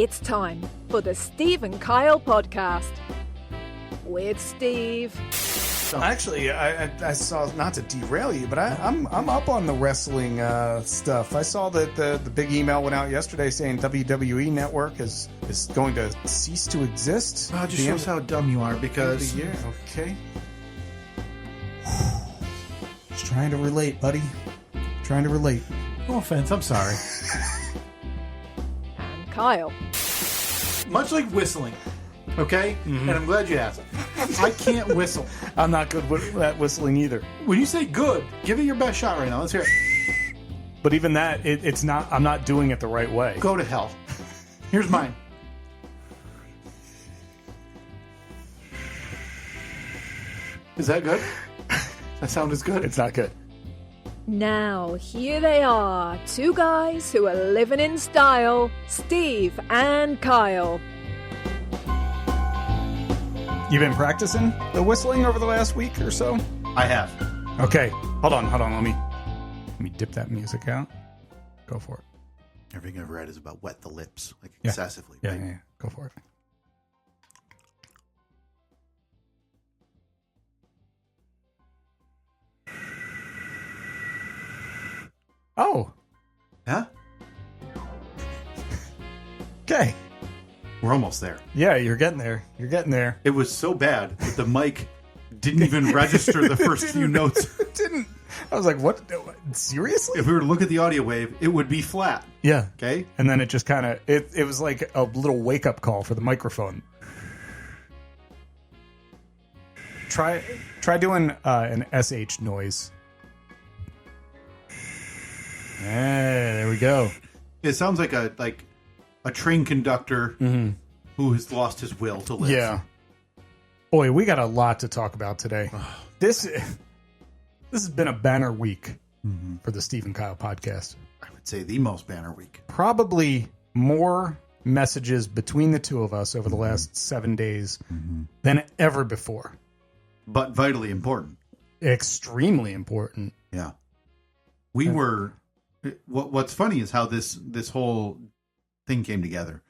It's time for the Steve and Kyle podcast with Steve. Actually, I saw, not to derail you, but I'm up on the wrestling stuff. I saw that the big email went out yesterday saying WWE Network is going to cease to exist. It just shows how dumb you are because... Yeah, okay. Just trying to relate, buddy. Trying to relate. No offense, I'm sorry. And Kyle. Much like whistling, okay? Mm-hmm. And I'm glad you asked. I can't whistle. I'm not good with that whistling either. When you say good, give it your best shot right now. Let's hear it. But even that, it's not. I'm not doing it the right way. Go to hell. Here's mine. Is that good? That sound is good? It's not good. Now, here they are, two guys who are living in style, Steve and Kyle. You've been practicing the whistling over the last week or so? I have. Okay, hold on. Let me dip that music out. Go for it. Everything I've read is about wet the lips, like Yeah. excessively. Yeah, right? yeah, go for it. Oh. Huh? Okay. We're almost there. Yeah, you're getting there. You're getting there. It was so bad that the mic didn't even register the first few notes. It didn't. I was like, what? Seriously? If we were to look at the audio wave, it would be flat. Yeah. Okay? And then it just kind of, it was like a little wake-up call for the microphone. Try doing an SH noise. There we go. It sounds like a train conductor who has lost his will to live. Yeah. Boy, we got a lot to talk about today. This has been a banner week for the Steve and Kyle podcast. I would say the most banner week. Probably more messages between the two of us over the last 7 days than ever before. But vitally important. Extremely important. Yeah. We were... What's funny is how this whole thing came together.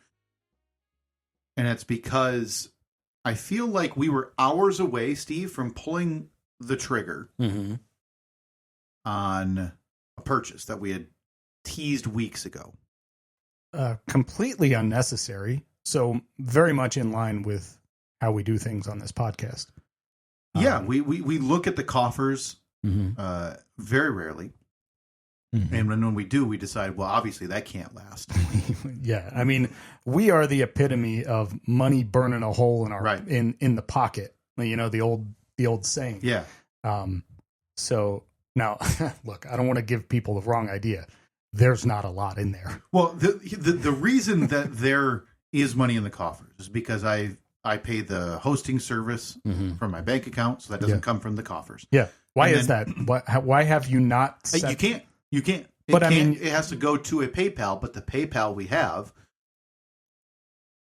And it's because I feel like we were hours away, Steve, from pulling the trigger on a purchase that we had teased weeks ago. Completely unnecessary. So very much in line with how we do things on this podcast. Yeah, we look at the coffers very rarely. And when we do, we decide, well, obviously that can't last. Yeah, I mean, we are the epitome of money burning a hole in our in the pocket. You know, the old saying. Yeah. So now, look, I don't want to give people the wrong idea. There's not a lot in there. Well, the reason that there is money in the coffers is because I pay the hosting service from my bank account, so that doesn't come from the coffers. Yeah. Why is that? Why have you not? You can't. But I mean, it has to go to a PayPal. But the PayPal we have,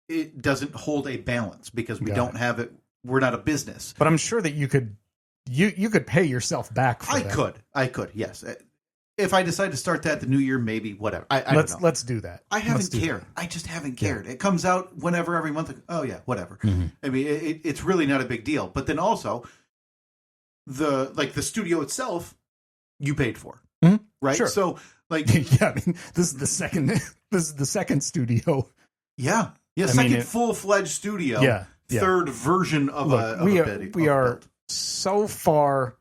it doesn't hold a balance because we don't have it. We're not a business. But I'm sure that you could pay yourself back for that. I could. Yes. If I decide to start that the new year, maybe whatever. Let's do that. I haven't cared. I just haven't cared. Yeah. It comes out whenever every month. Oh yeah, whatever. I mean, it's really not a big deal. But then also, the studio itself, you paid for. Right. Sure. So yeah, I mean, this is the second studio. Yeah. Second full-fledged studio. Yeah. Third version of a bid. We are so far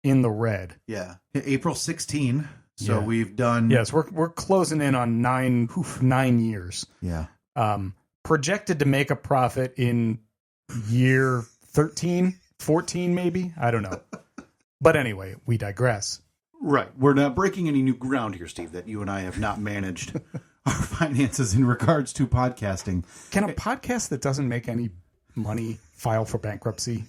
in the red. Yeah. April 16. So we've done. Yes, we're closing in on 9 years. Yeah. Projected to make a profit in year 13, 14, maybe. I don't know. But anyway, we digress. Right. We're not breaking any new ground here, Steve, that you and I have not managed our finances in regards to podcasting. Can a podcast that doesn't make any money file for bankruptcy?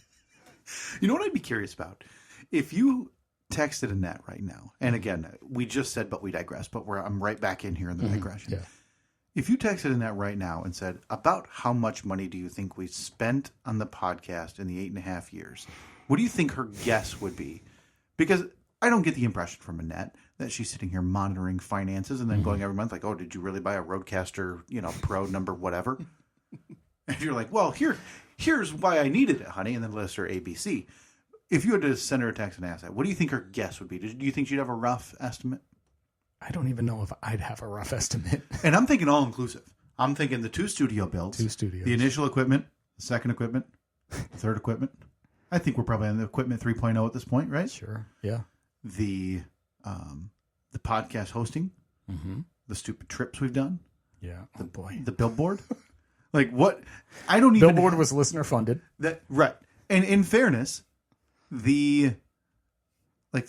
You know what I'd be curious about? If you texted Annette right now, and again, we just said, but we digress, but I'm right back in here in the digression. Yeah. If you texted Annette right now and said, about how much money do you think we spent on the podcast in the 8.5 years? What do you think her guess would be? Because I don't get the impression from Annette that she's sitting here monitoring finances and then going every month like, oh, did you really buy a Roadcaster, Pro number whatever? And you're like, well, here's why I needed it, honey, and then list her ABC. If you had to send her a tax and asset, what do you think her guess would be? Do you think she'd have a rough estimate? I don't even know if I'd have a rough estimate. And I'm thinking all inclusive. I'm thinking the 2 studio builds. 2 studios. The initial equipment, the second equipment, the third equipment. I think we're probably on the equipment 3.0 at this point, right? Sure. Yeah. The podcast hosting, the stupid trips we've done. Yeah. Oh boy. The billboard. Like what? I don't even. Billboard was listener funded. That right. And in fairness, the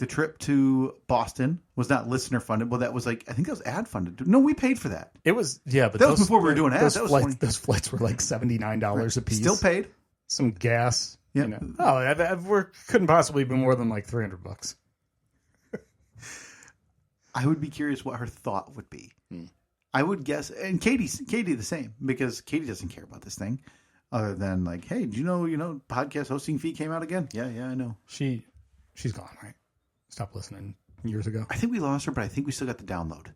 trip to Boston was not listener funded. Well, that was I think that was ad funded. No, we paid for that. It was but that was before we were doing ads. Those flights were like $79 a piece. Still paid. Some gas. Yeah. We couldn't possibly be more than like $300. I would be curious what her thought would be. I would guess, and Katie the same, because Katie doesn't care about this thing, other than like, hey, do you know, podcast hosting fee came out again? Yeah, I know. She's gone, right? Stopped listening years ago. I think we lost her, but I think we still got the download.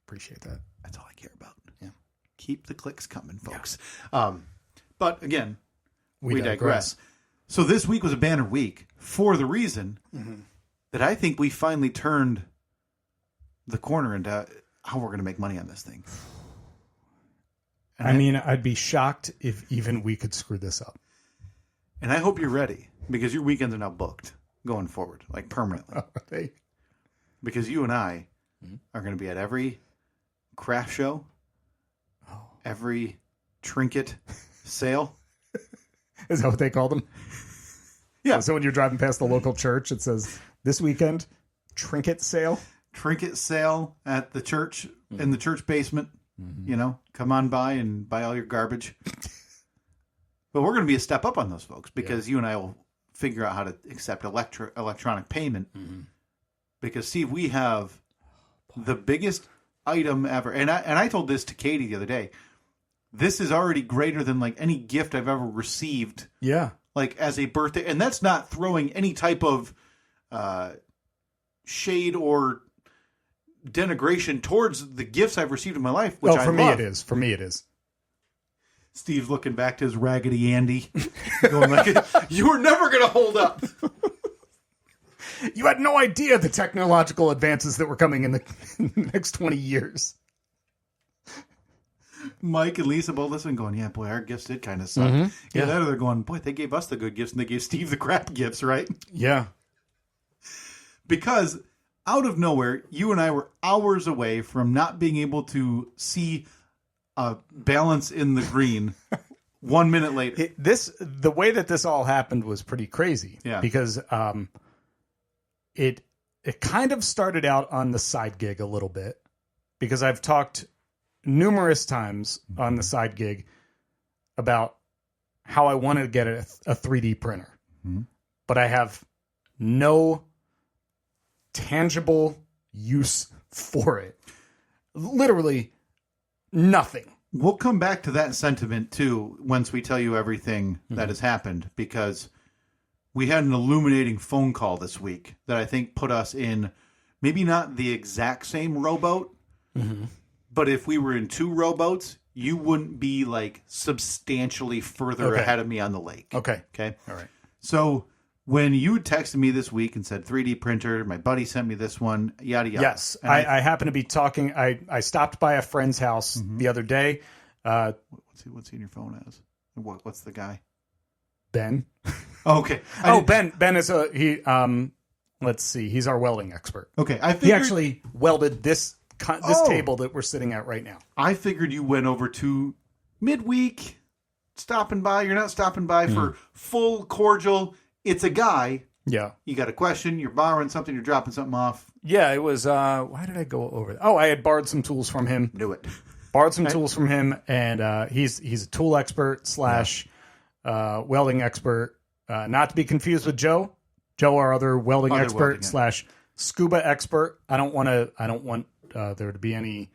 Appreciate that. That's all I care about. Yeah, keep the clicks coming, folks. Yeah. But again, we digress. So this week was a banner week for the reason that I think we finally turned the corner into how we're going to make money on this thing. And I'd be shocked if even we could screw this up. And I hope you're ready, because your weekends are now booked going forward, like permanently. Hey. Because you and I are going to be at every craft show, every trinket sale. Is that what they call them? Yeah. So when you're driving past the local church, it says, this weekend, trinket sale. Trinket sale at the church, in the church basement. Come on by and buy all your garbage. But we're going to be a step up on those folks, because you and I will figure out how to accept electronic payment. Because, Steve, we have the biggest item ever. And I told this to Katie the other day. This is already greater than like any gift I've ever received. Yeah. Like as a birthday. And that's not throwing any type of shade or denigration towards the gifts I've received in my life, which I love. For me it is. Steve's looking back to his Raggedy Andy, going like, you were never going to hold up. You had no idea the technological advances that were coming in the next 20 years. Mike and Lisa both listening going, yeah, boy, our gifts did kind of suck. Yeah, that or they're going, boy, they gave us the good gifts and they gave Steve the crap gifts, right? Yeah. Because out of nowhere, you and I were hours away from not being able to see a balance in the green 1 minute later. The way that this all happened was pretty crazy. Yeah. Because it kind of started out on the side gig a little bit, because I've talked numerous times on the side gig about how I wanted to get a 3D printer, but I have no tangible use for it. Literally nothing. We'll come back to that sentiment too once we tell you everything that has happened, because we had an illuminating phone call this week that I think put us in maybe not the exact same rowboat, but if we were in 2 rowboats, you wouldn't be like substantially further ahead of me on the lake. Okay. All right. So when you texted me this week and said 3D printer, my buddy sent me this one, yada, yada. Yes. I happen to be talking. I stopped by a friend's house the other day. What's he in your phone as? What's the guy? Ben. Oh, okay. Ben is let's see. He's our welding expert. Okay. He actually welded this table that we're sitting at right now. I figured you went over to midweek, stopping by. You're not stopping by for full cordial. It's a guy. Yeah. You got a question. You're borrowing something. You're dropping something off. Yeah, it was. Why did I go over that? Oh, I had borrowed some tools from him. Knew it. Borrowed some tools from him, and he's a tool expert / welding expert. Not to be confused with Joe. Joe, our other welding expert / scuba expert. I don't want there to be any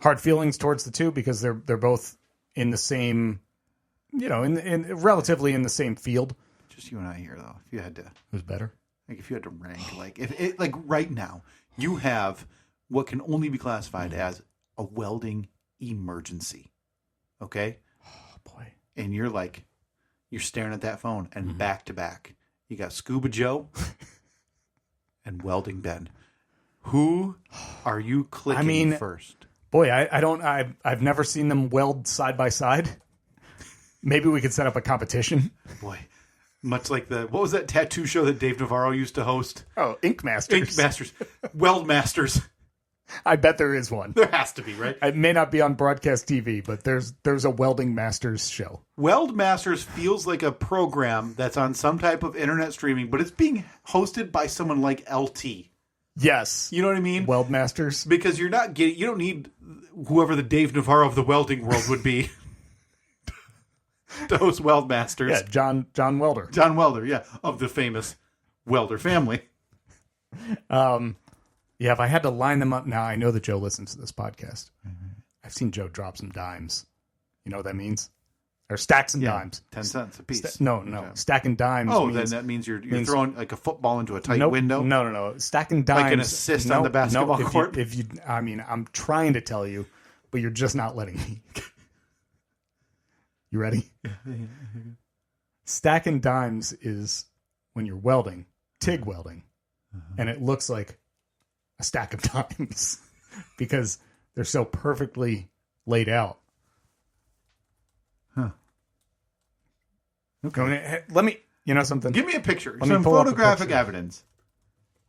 hard feelings towards the two, because they're both in the same, in relatively in the same field. Just you and I here, though. If you had to, who's better? Like if you had to rank, like if it, like right now, you have what can only be classified as a welding emergency. Okay? Oh, boy. And you're staring at that phone, and back to back, you got Scuba Joe and Welding Ben. Who are you clicking first? Boy, I've never seen them weld side by side. Maybe we could set up a competition. Boy, much like what was that tattoo show that Dave Navarro used to host? Oh, Ink Masters. Ink Masters. Weld Masters. I bet there is one. There has to be, right? It may not be on broadcast TV, but there's a Welding Masters show. Weld Masters feels like a program that's on some type of internet streaming, but it's being hosted by someone like LT. Yes. You know what I mean? Weld Masters. Because you don't need whoever the Dave Navarro of the welding world would be to host Weld Masters. Yeah, John Welder. John Welder, yeah, of the famous Welder family. Yeah, if I had to line them up now, I know that Joe listens to this podcast. I've seen Joe drop some dimes. You know what that means? Or stacks and dimes. 10 cents a piece. No. Stacking dimes. Oh, then that means you're throwing like a football into a tight window? No. Stacking dimes. Like an assist on the basketball court? I'm trying to tell you, but you're just not letting me. You ready? Yeah. Stacking dimes is when you're welding, TIG welding, and it looks like a stack of dimes because they're so perfectly laid out. Huh. Okay. Let me, something. Give me a picture. Let Some me pull up a photographic picture. evidence.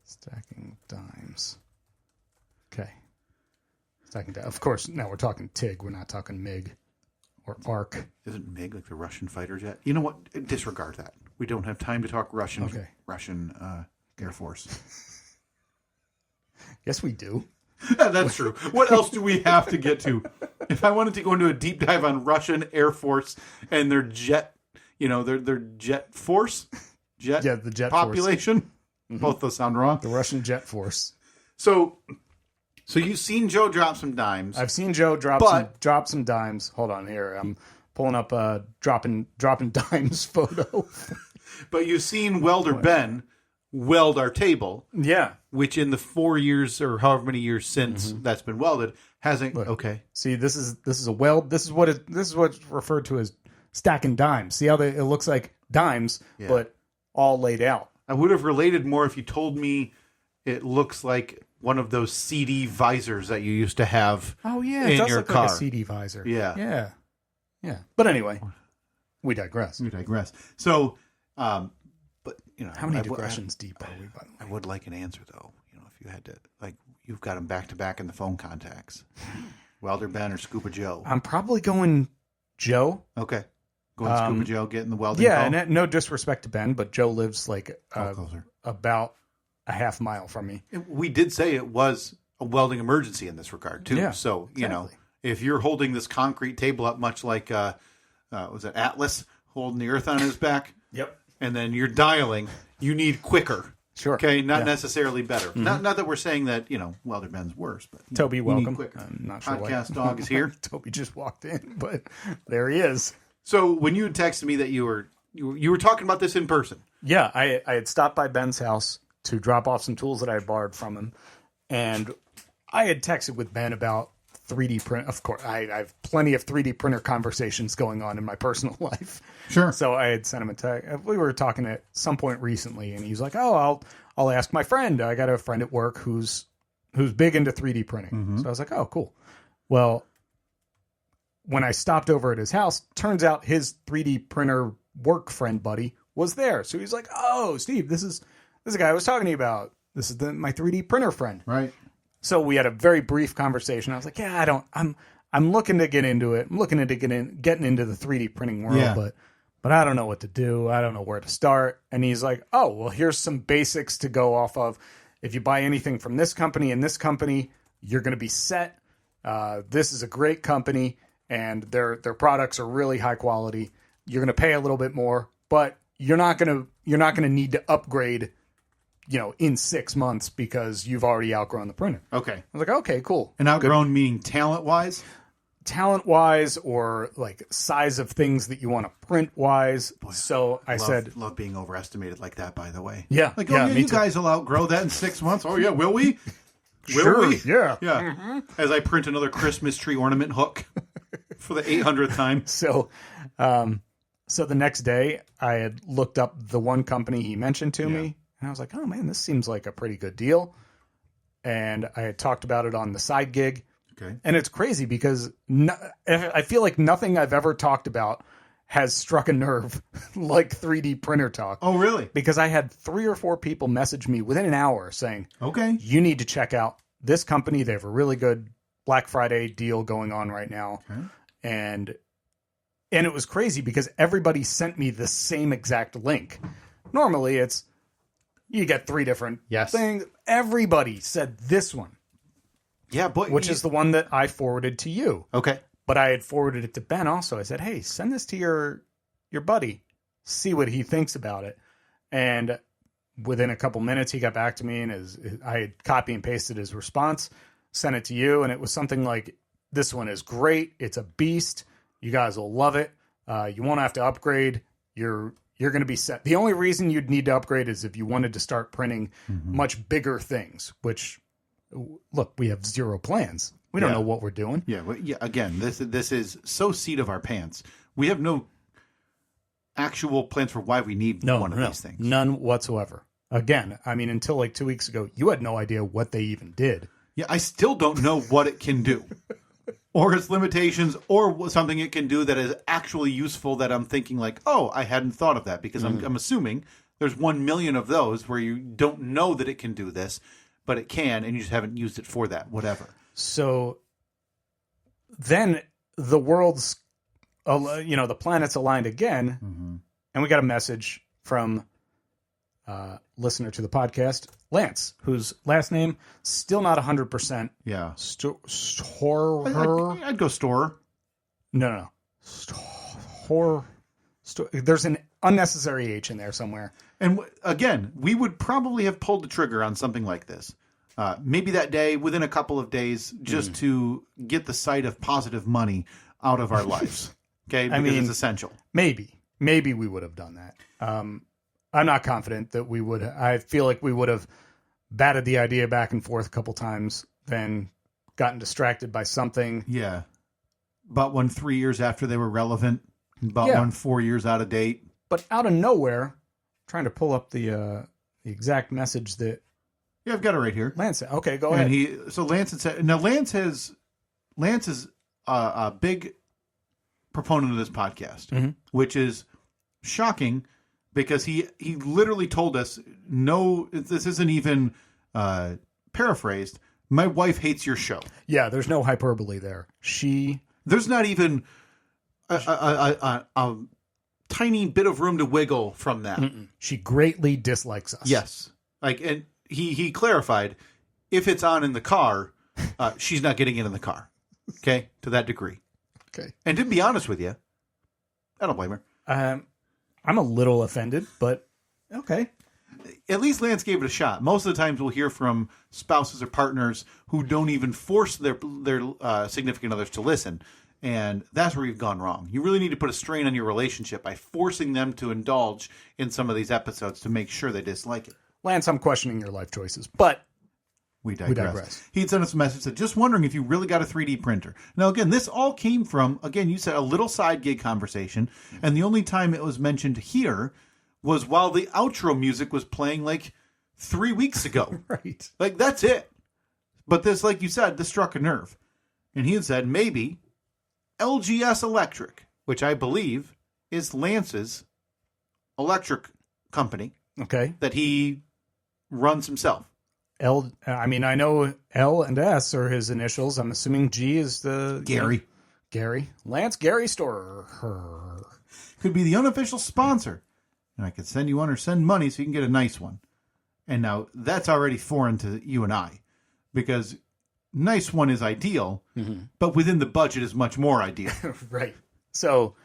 Stacking dimes. Okay. Stacking dimes. Of course, now we're talking TIG. We're not talking MiG or ARC. Isn't MiG like the Russian fighter jet? You know what? Disregard that. We don't have time to talk Russian. Okay. Russian Air Force. Yes, we do. That's true. What else do we have to get to? If I wanted to go into a deep dive on Russian Air Force and their jet, their jet force, the jet population, force. Mm-hmm. Both those sound wrong. The Russian jet force. So you've seen Joe drop some dimes. I've seen Joe drop some dimes. Hold on here. I'm pulling up a dropping dimes photo. But you've seen Welder Ben weld our table. Yeah. Which in the 4 years or however many years since that's been welded hasn't. Look, okay. See, this is a weld. This is what's referred to as stacking dimes. See how it looks like dimes, but all laid out. I would have related more if you told me it looks like one of those CD visors that you used to have. Oh yeah, in it does your look car. like a CD visor. Yeah. But anyway, we digress. So, how many digressions deep are we? By the way, I would like an answer though. If you had to, you've got them back to back in the phone contacts, Welder Ben or Scuba Joe. I'm probably going Joe. Okay, going Scuba Joe, getting the welding. Yeah, call. and no disrespect to Ben, but Joe lives closer. About a half mile from me. We did say it was a welding emergency in this regard too. Yeah, so exactly. If you're holding this concrete table up, much like was it Atlas holding the Earth on his back? Yep. And then you're dialing, you need quicker. Sure. Okay, not necessarily better. Mm-hmm. Not that we're saying that, Welder Ben's worse, but Toby, welcome. I'm not sure Podcast dog is here. Toby just walked in, but there he is. So when you had texted me that you were talking about this in person. Yeah, I had stopped by Ben's house to drop off some tools that I had borrowed from him, and I had texted with Ben about 3D print. Of course, I have plenty of 3D printer conversations going on in my personal life. Sure. So I had sent him a text. We were talking at some point recently, and he's like, "Oh, I'll ask my friend. I got a friend at work who's big into 3D printing." Mm-hmm. So I was like, "Oh, cool." Well, when I stopped over at his house, turns out his 3D printer work friend buddy was there. So he's like, "Oh, Steve, this is the guy I was talking to you about. This is my 3D printer friend." Right. So we had a very brief conversation. I was like, "Yeah, I'm looking to get into it. I'm looking to getting into the 3D printing world, but I don't know what to do. I don't know where to start." And he's like, "Oh, well, here's some basics to go off of. If you buy anything from this company and this company, you're going to be set. This is a great company, and their products are really high quality. You're going to pay a little bit more, but you're not going to need to upgrade, in 6 months because you've already outgrown the printer." Okay. I was like, "Okay, cool." And outgrown meaning talent-wise? Talent-wise, or like size of things that you want to print-wise. So I said, love being overestimated like that, by the way. Yeah. Like, yeah, you me too. guys will outgrow that in 6 months. Oh, yeah, will we? Will we? Yeah. Yeah. As I print another Christmas tree ornament hook for the 800th time. So the next day I had looked up the one company he mentioned to me, and I was like, oh man, this seems like a pretty good deal. And I had talked about it on the side gig. Okay. And it's crazy because I feel like nothing I've ever talked about has struck a nerve like 3D printer talk. Oh, really? Because I had 3 or 4 people message me within an hour saying, okay, you need to check out this company. They have a really good Black Friday deal going on right now. Okay. And it was crazy because everybody sent me the same exact link. Normally it's, you get 3 different things. Everybody said this one. Yeah, but which is the one that I forwarded to you. Okay. But I had forwarded it to Ben also. I said, hey, send this to your buddy. See what he thinks about it. And within a couple minutes, he got back to me, and I had copy and pasted his response, sent it to you, and it was something like, this one is great. It's a beast. You guys will love it. You won't have to upgrade. You're going to be set. The only reason you'd need to upgrade is if you wanted to start printing much bigger things, which, look, we have 0 plans. We don't know what we're doing. Yeah. Well, yeah. Again, this is so seat of our pants. We have no actual plans for why we need one of these things. None whatsoever. Again, I mean, until like 2 weeks ago, you had no idea what they even did. Yeah, I still don't know what it can do. Or its limitations, or something it can do that is actually useful that I'm thinking like, oh, I hadn't thought of that. Because I'm assuming there's 1 million of those where you don't know that it can do this, but it can, and you just haven't used it for that, whatever. So then the world's, the planets aligned again, and we got a message from listener to the podcast, Lance, whose last name still not 100%. Yeah. Store. I'd go store. No. Store. There's an unnecessary H in there somewhere. And again, we would probably have pulled the trigger on something like this. Maybe that day, within a couple of days, just to get the sight of positive money out of our lives. Okay? Because it's essential. Maybe we would have done that. I'm not confident that we would. I feel like we would have batted the idea back and forth a couple times, then gotten distracted by something. Yeah. Bought one 3 years after they were relevant. Bought one 4 years out of date. But out of nowhere, trying to pull up the exact message that. Yeah, I've got it right here. Lance, okay, go ahead. And Lance had said, now Lance is a big proponent of this podcast, which is shocking because he literally told us, no, this isn't even paraphrased. My wife hates your show. Yeah, there's no hyperbole there. There's not even a tiny bit of room to wiggle from that. She greatly dislikes us. Yes. And he clarified, if it's on in the car, she's not getting in the car. Okay? To that degree. Okay. And to be honest with you, I don't blame her. I'm a little offended, but okay. At least Lance gave it a shot. Most of the times we'll hear from spouses or partners who don't even force their significant others to listen. And that's where you've gone wrong. You really need to put a strain on your relationship by forcing them to indulge in some of these episodes to make sure they dislike it. Lance, I'm questioning your life choices, but we digress. He'd sent us a message that just wondering if you really got a 3D printer. Now, again, this all came from, again, you said a little side gig conversation, and the only time it was mentioned here was while the outro music was playing like 3 weeks ago. Right. Like, that's it. But this, like you said, this struck a nerve. And he had said maybe LGS Electric, which I believe is Lance's electric company. Okay. That he runs himself. I know L and S are his initials. I'm assuming G is the... Gary. Gary. Lance Gary Store. Could be the unofficial sponsor. And I could send you one or send money so you can get a nice one. And now that's already foreign to you and I. Because nice one is ideal, but within the budget is much more ideal. Right. So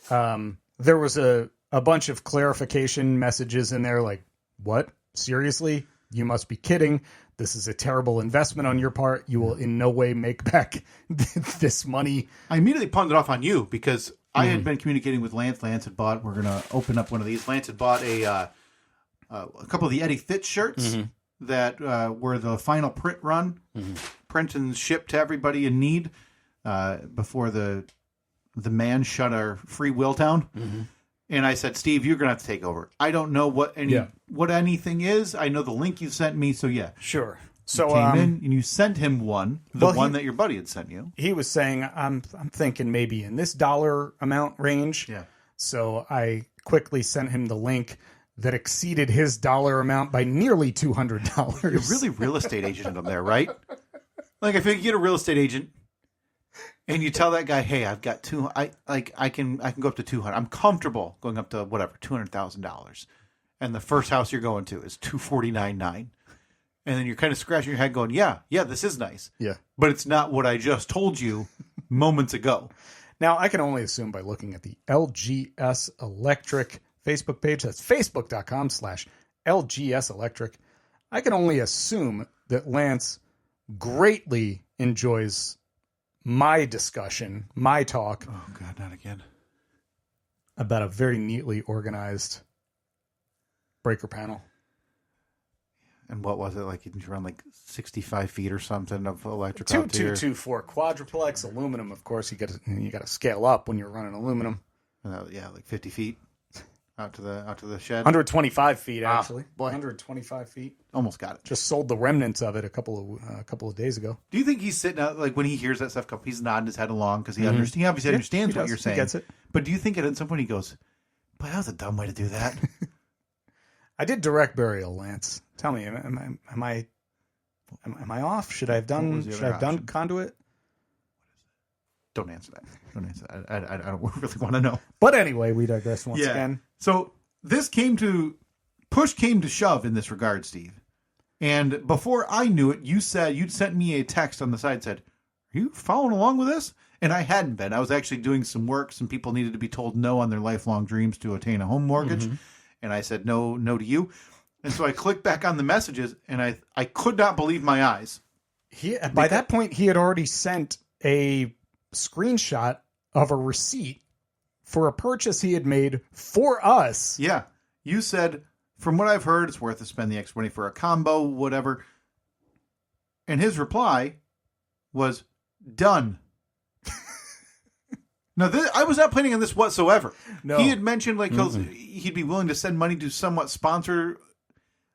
there was a bunch of clarification messages in there like, what? Seriously? You must be kidding. This is a terrible investment on your part. You will in no way make back this money. I immediately pawned it off on you because I had been communicating with Lance. Lance had bought, we're going to open up one of these. Lance had bought a couple of the Eddie Fitz shirts that were the final print run, print and shipped to everybody in need before the man shut our free will down. Mm-hmm. And I said, Steve, you're going to have to take over. I don't know what anything is. I know the link you sent me, so yeah. Sure. So you came in and you sent him one, one that your buddy had sent you. He was saying, I'm thinking maybe in this dollar amount range. Yeah. So I quickly sent him the link that exceeded his dollar amount by nearly $200. You're really real estate agent up there, right? Like if you get a real estate agent and you tell that guy, hey, I've got I can go up to 200. I'm comfortable going up to whatever, $200,000. And the first house you're going to is $249,900. And then you're kind of scratching your head going, yeah, this is nice. Yeah. But it's not what I just told you moments ago. Now, I can only assume by looking at the LGS Electric Facebook page, that's facebook.com/LGS Electric. I can only assume that Lance greatly enjoys my discussion, my talk. Oh, God, not again. About a very neatly organized breaker panel. And what was it like? You run like 65 feet or something of electric. 2224 quadruplex aluminum. Of course, you got to scale up when you're running aluminum. Like 50 feet out to the shed. 125 feet actually. 125 feet. Almost got it. Just sold the remnants of it a couple of days ago. Do you think he's sitting out like when he hears that stuff come? He's nodding his head along because he obviously understands what you're saying. He gets it. But do you think at some point he goes, "Boy, that was a dumb way to do that." I did direct burial, Lance. Tell me, am I off? Should I have done conduit? Don't answer that. I don't really want to know. But anyway, we digress once again. So push came to shove in this regard, Steve. And before I knew it, you said you'd sent me a text on the side said, "Are you following along with this?" And I hadn't been. I was actually doing some work. Some people needed to be told no on their lifelong dreams to attain a home mortgage. Mm-hmm. And I said, no to you. And so I clicked back on the messages, and I could not believe my eyes. By that point, he had already sent a screenshot of a receipt for a purchase he had made for us. Yeah. You said, from what I've heard, it's worth to spend the extra money for a combo, whatever. And his reply was, done. Now, I was not planning on this whatsoever. No. He had mentioned like he'd be willing to send money to somewhat sponsor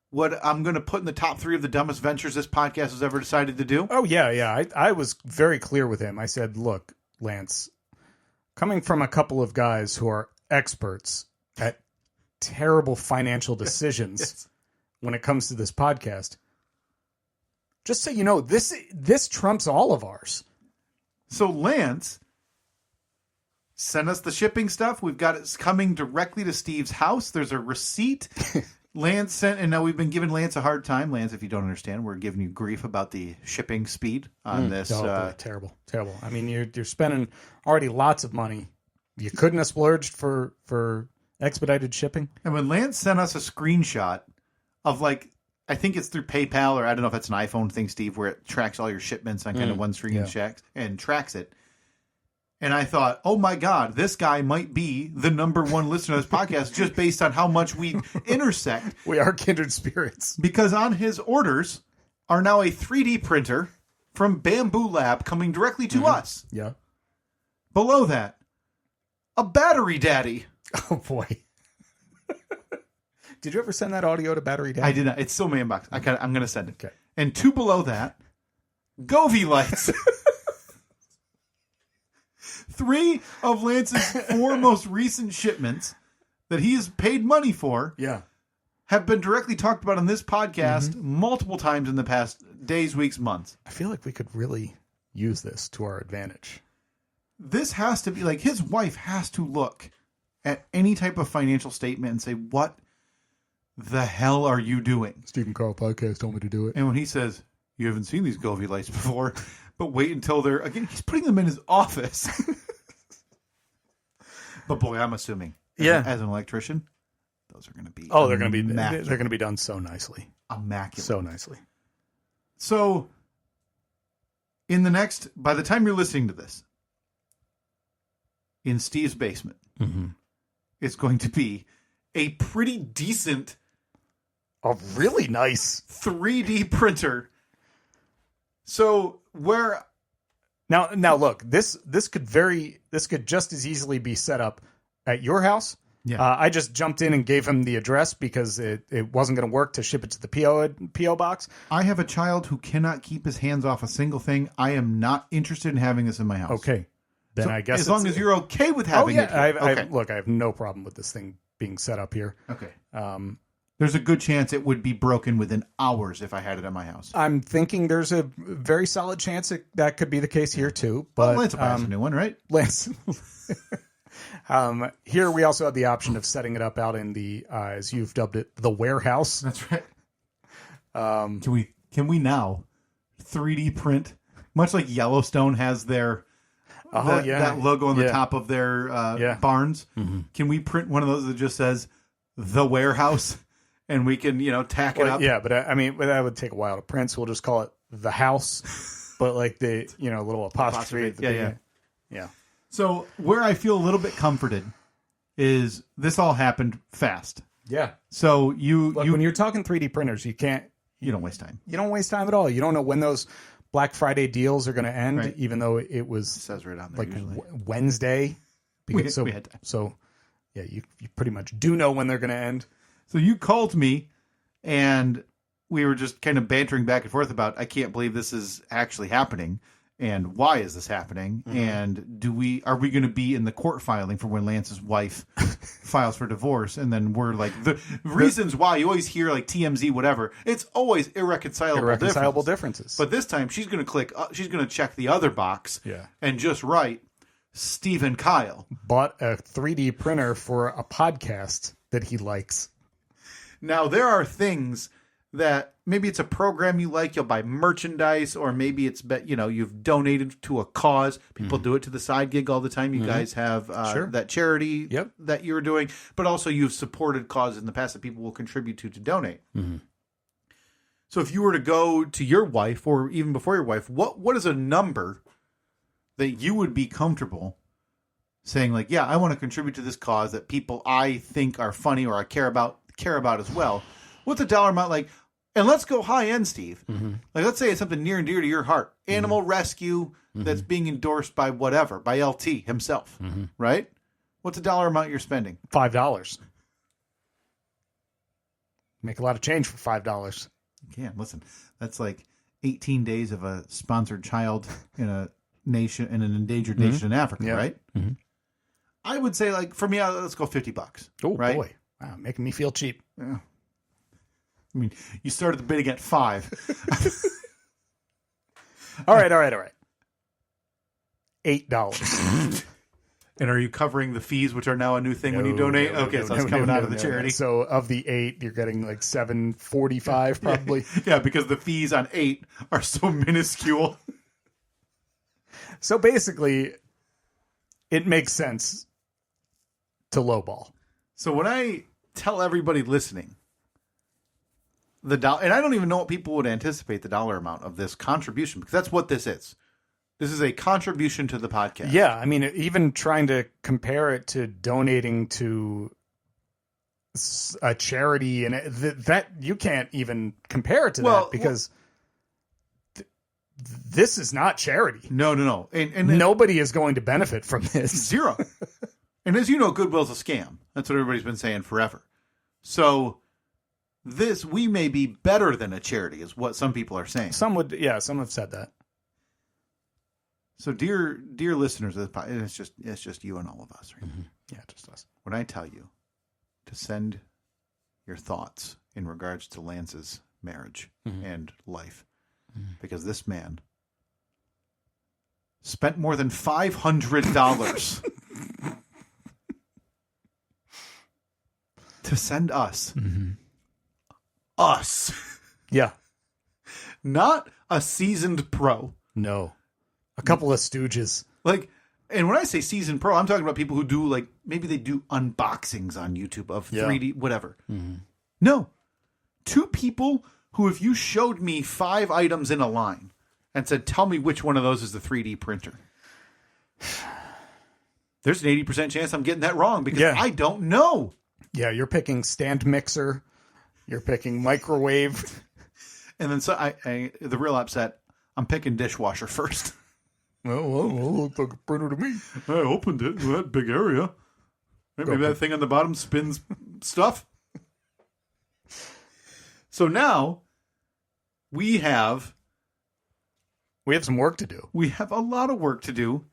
what I'm going to put in the top 3 of the dumbest ventures this podcast has ever decided to do. Oh, yeah. I was very clear with him. I said, look, Lance, coming from a couple of guys who are experts at terrible financial decisions when it comes to this podcast, just so you know, this trumps all of ours. So Lance send us the shipping stuff. We've got it coming directly to Steve's house. There's a receipt. Lance sent, and now we've been giving Lance a hard time. Lance, if you don't understand, we're giving you grief about the shipping speed on this. Terrible. I mean, you're spending already lots of money. You couldn't have splurged for expedited shipping. And when Lance sent us a screenshot of I think it's through PayPal, or I don't know if it's an iPhone thing, Steve, where it tracks all your shipments on kind of one screen and tracks it. And I thought, oh my God, this guy might be the number one listener to this podcast just based on how much we intersect. We are kindred spirits. Because on his orders are now a 3D printer from Bamboo Lab coming directly to us. Yeah. Below that, a battery daddy. Oh boy. Did you ever send that audio to Battery Daddy? I did not. It's still in my inbox. I'm going to send it. Okay. And 2 below that, Govee lights. 3 of Lance's 4 most recent shipments that he has paid money for have been directly talked about on this podcast multiple times in the past days, weeks, months. I feel like we could really use this to our advantage. This has to be his wife has to look at any type of financial statement and say, what the hell are you doing? Stephen Carl Podcast told me to do it. And when he says, you haven't seen these Govee lights before, but wait until he's putting them in his office. But boy, I'm assuming, as an electrician, those are going to be they're going to be done so nicely, immaculate, so nicely. So, by the time you're listening to this, in Steve's basement, it's going to be a pretty decent a really nice 3D printer. So where now look, this could just as easily be set up at your house. Yeah. I just jumped in and gave him the address because it wasn't going to work to ship it to the PO box. I have a child who cannot keep his hands off a single thing. I am not interested in having this in my house. Okay. Then So I guess as long as you're okay with Oh having yeah, it. Okay. look, I have no problem with this thing being set up here. Okay. Um, There's a good chance it would be broken within hours if I had it at my house. I'm thinking there's a very solid chance that could be the case here too. But Lance will buy us a new one, right? Lance. Here we also have the option of setting it up out in the, as you've dubbed it, the warehouse. That's right. Can we now 3D print, much like Yellowstone has their that logo on the top of their barns? Mm-hmm. Can we print one of those that just says the warehouse, and we can tack it up? Yeah, but I mean, that would take a while to print, so we'll just call it the house, but like the little apostrophe at the beginning. Yeah. So where I feel a little bit comforted is this all happened fast. Yeah. So when you're talking 3D printers, you don't waste time. You don't waste time at all. You don't know when those Black Friday deals are going to end, Right. even though it was says right on there, like usually. Wednesday. We had time. So yeah, you pretty much do know when they're going to end. So you called me, and we were just kind of bantering back and forth about, I can't believe this is actually happening, and why is this happening, and are we going to be in the court filing for when Lance's wife files for divorce? And then we're like, the reasons why you always hear like TMZ, whatever, it's always irreconcilable differences. But this time she's going to she's going to check the other box, and just write Steve and Kyle bought a 3D printer for a podcast that he likes. Now, there are things that maybe it's a program you like, you'll buy merchandise, or maybe it's you've donated to a cause. People do it to the side gig all the time. You guys have that charity that you're doing, but also you've supported causes in the past that people will contribute to donate. Mm-hmm. So if you were to go to your wife, or even before your wife, what is a number that you would be comfortable saying, like, yeah, I want to contribute to this cause that people I think are funny or I care about as well? What's a dollar amount like? And let's go high end, Steve. Mm-hmm. Like, let's say it's something near and dear to your heart. Animal rescue that's being endorsed by by LT himself, right? What's a dollar amount you're spending? $5. Make a lot of change for $5. You can. Listen, that's like 18 days of a sponsored child in an endangered nation in Africa, right? Mm-hmm. I would say, like, for me, let's go $50. Oh, right? Boy. Wow, making me feel cheap. Yeah. I mean, you started the bidding at 5. All right. $8. And are you covering the fees, which are now a new thing when you donate? So it's coming out of the charity. So of the 8, you're getting like $7.45 probably. Yeah, because the fees on 8 are so minuscule. So basically, it makes sense to lowball. So when I tell everybody listening, and I don't even know what people would anticipate the dollar amount of this contribution, because that's what this is. This is a contribution to the podcast. Yeah, I mean, even trying to compare it to donating to a charity, and that you can't even compare it to that, because this is not charity. No. And nobody is going to benefit from this. Zero. And as you know, goodwill's a scam. That's what everybody's been saying forever. So we may be better than a charity, is what some people are saying. Some have said that. So, dear listeners of this podcast, it's just you and all of us, right? Mm-hmm. Yeah, just us. When I tell you to send your thoughts in regards to Lance's marriage and life, because this man spent more than $500 to send us. Us. Yeah. Not a seasoned pro. No. A couple of stooges. Like, and when I say seasoned pro, I'm talking about people who do, like, maybe they do unboxings on YouTube of 3D, whatever. Mm-hmm. No. 2 people who, if you showed me 5 items in a line and said, tell me which one of those is the 3D printer, there's an 80% chance I'm getting that wrong, because I don't know. Yeah, you're picking stand mixer, You're picking microwave. And then the real upset, I'm picking dishwasher first. Well, looks like a printer to me. I opened it in that big area. Maybe that thing on the bottom spins stuff. So now we have some work to do. We have a lot of work to do.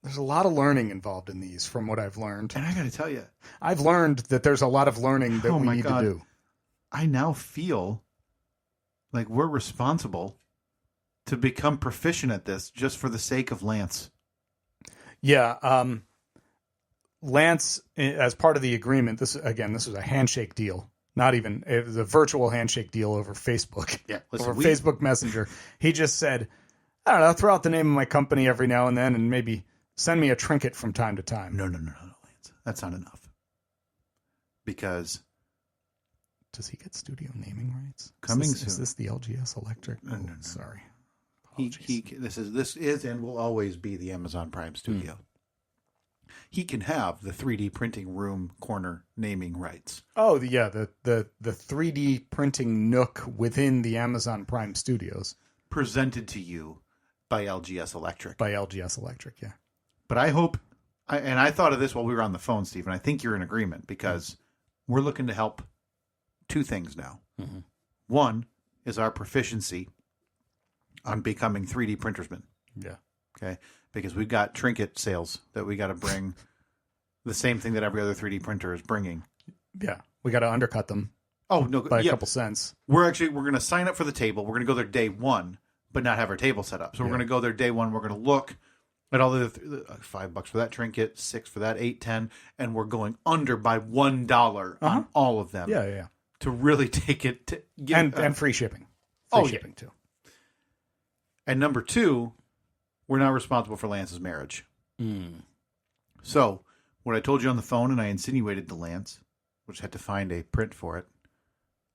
There's a lot of learning involved in these from what I've learned. And I got to tell you, I've learned that there's a lot of learning that we need to do. I now feel like we're responsible to become proficient at this just for the sake of Lance. Yeah. Lance, as part of the agreement, this was a handshake deal. It was a virtual handshake deal over Facebook. Yeah. Listen, over Facebook Messenger. He just said, I don't know, throw out the name of my company every now and then and maybe send me a trinket from time to time. No, Lance. That's not enough. Because... Does he get studio naming rights? Coming soon. Is this the LGS Electric? No. Sorry. This is and will always be the Amazon Prime Studio. He can have the 3D printing room corner naming rights. Oh, the 3D printing nook within the Amazon Prime Studios. Presented to you by LGS Electric. Yeah. But I hope, and I thought of this while we were on the phone, Steve, and I think you're in agreement because we're looking to help two things now. Mm-hmm. One is our proficiency on becoming 3D printersmen. Yeah. Okay. Because we've got trinket sales that we got to bring the same thing that every other 3D printer is bringing. Yeah. We got to undercut them. Oh, no. By a couple cents. We're going to sign up for the table. We're going to go there day one, but not have our table set up. So we're going to go there day one. We're going to look at all the $5 for that trinket, $6 for that, $8, $10, and we're going under by $1 on all of them. Yeah. To really take it to get and free shipping. Shipping too. And number two, we're not responsible for Lance's marriage. So what I told you on the phone, and I insinuated to Lance, which had to find a print for it.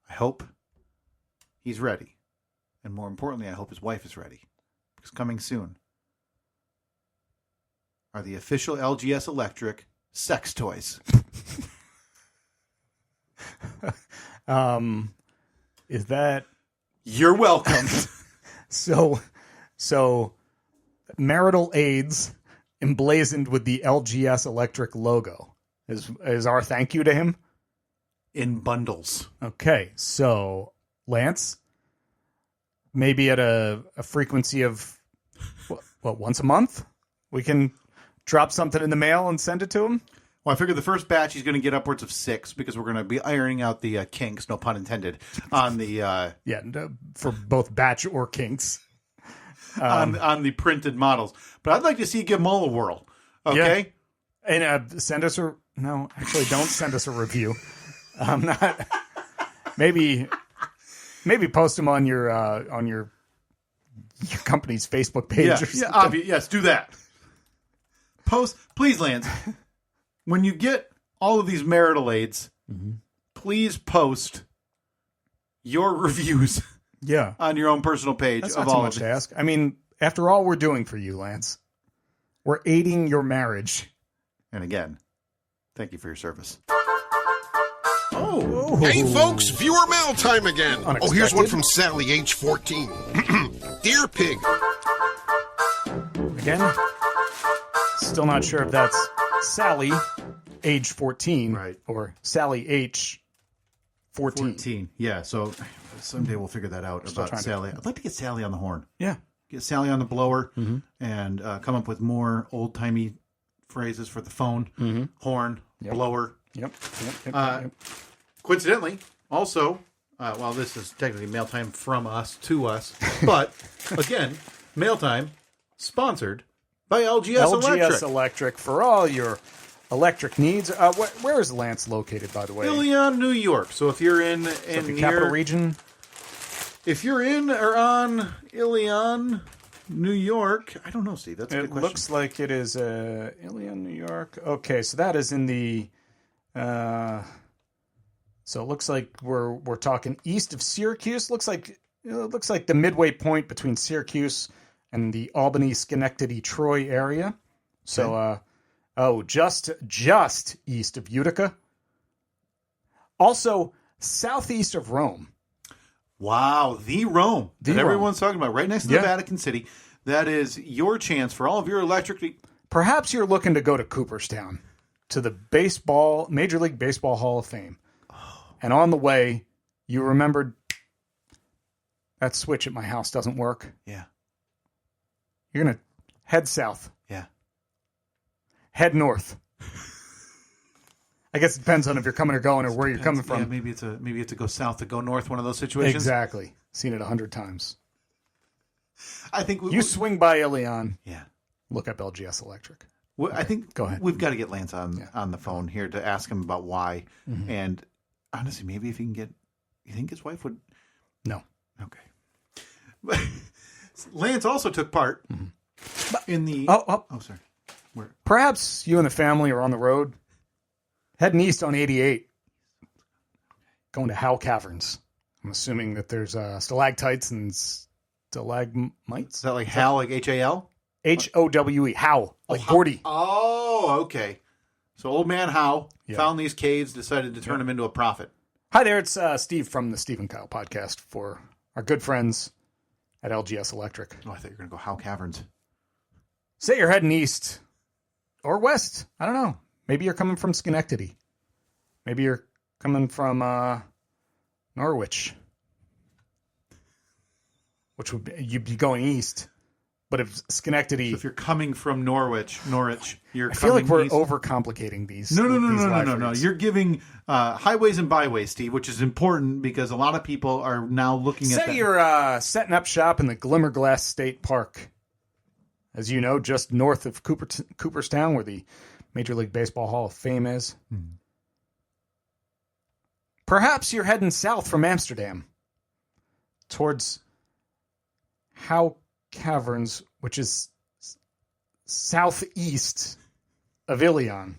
I hope he's ready, and more importantly, I hope his wife is ready, because coming soon are the official LGS Electric sex toys. Is that... You're welcome. So marital aids emblazoned with the LGS Electric logo is our thank you to him? In bundles. Okay, so Lance, maybe at a frequency of, once a month? We can drop something in the mail and send it to him? Well, I figured the first batch he's going to get upwards of 6 because we're going to be ironing out the kinks, no pun intended, on the... for both batch or kinks. On the printed models. But I'd like to see you give them all a whirl. Okay? Yeah. And send us don't send us a review. Maybe post them on your company's Facebook page or something. Yes, do that. Please, Lance. When you get all of these marital aids, please post your reviews on your own personal page. That's not too much to ask. I mean, after all we're doing for you, Lance, we're aiding your marriage. And again, thank you for your service. Oh. Hey, folks, viewer mail time again. Unexpected. Oh, here's one from Sally, age 14. Dear Pig. Again, still not sure if that's Sally, age 14, right, or Sally H. 14. Yeah, so someday we'll figure that out about Sally. I'd like to get Sally on the horn. Yeah. Get Sally on the blower and come up with more old-timey phrases for the phone. Horn, blower. Yep. Coincidentally, also, while this is technically mail time from us to us, but again, mail time sponsored by LGS Electric for all your electric needs. Where is Lance located, by the way? Ilion, New York. So if you're in the capital region, if you're in or on Ilion, New York, I don't know, Steve. That's a good question. It looks like it is Ilion, New York. Okay, so that is in the. So it looks like we're talking east of Syracuse. Looks like the midway point between Syracuse and the Albany, Schenectady, Troy area. So, just east of Utica. Also, southeast of Rome. Wow, the Rome that Rome. everyone's talking about, right next to the Vatican City. That is your chance for all of your electric. Perhaps you're looking to go to Cooperstown, to the Major League Baseball Hall of Fame. And on the way, you remembered that switch at my house doesn't work. Yeah. You're going to head south. Yeah. Head north. I guess it depends on if you're coming or going or where you're coming from. Yeah, maybe it's you have to go south to go north, one of those situations. Exactly. Seen it 100 times. I think you swing by Ilion. Yeah. Look up LGS Electric. Well, I think go ahead. We've got to get Lance on the phone here to ask him about why. Mm-hmm. And honestly, maybe if he can get, you think his wife would? No. Okay. Lance also took part in the. Oh, sorry. Perhaps you and the family are on the road, heading east on 88, going to Howe Caverns. I'm assuming that there's stalactites and stalagmites. Is that like Hal, like H-A-L? Howe, Howe, like Gordy. Oh, okay. So old man Howe found these caves, decided to turn them into a profit. Hi there, it's Steve from the Steve and Kyle podcast for our good friends at LGS Electric. Oh, I thought you were going to go Howe Caverns. Say you're heading east or west. I don't know. Maybe you're coming from Schenectady. Maybe you're coming from Norwich, which would be, you'd be going east. But if Schenectady, so if you're coming from Norwich, you're. I feel like we're east. overcomplicating these. No. You're giving highways and byways, Steve, which is important because a lot of people are now looking at. Say you're setting up shop in the Glimmerglass State Park, as you know, just north of Cooperstown, where the Major League Baseball Hall of Fame is. Perhaps you're heading south from Amsterdam towards Howe Caverns, which is southeast of Ilion.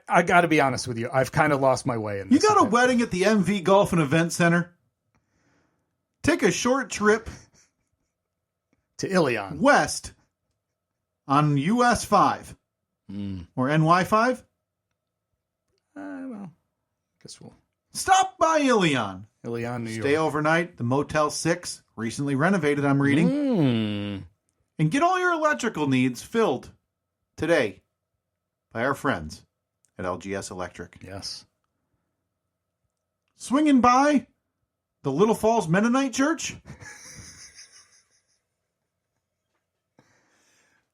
I got to be honest with you. I've kind of lost my way in this. You got a wedding at the MV Golf and Event Center? Take a short trip to Ilion. West on US 5 or NY 5? Well, I guess we'll stop by Ilion. Ilion, New York. Stay overnight. The Motel 6, recently renovated, I'm reading. And get all your electrical needs filled today by our friends at LGS Electric. Yes. Swinging by the Little Falls Mennonite Church?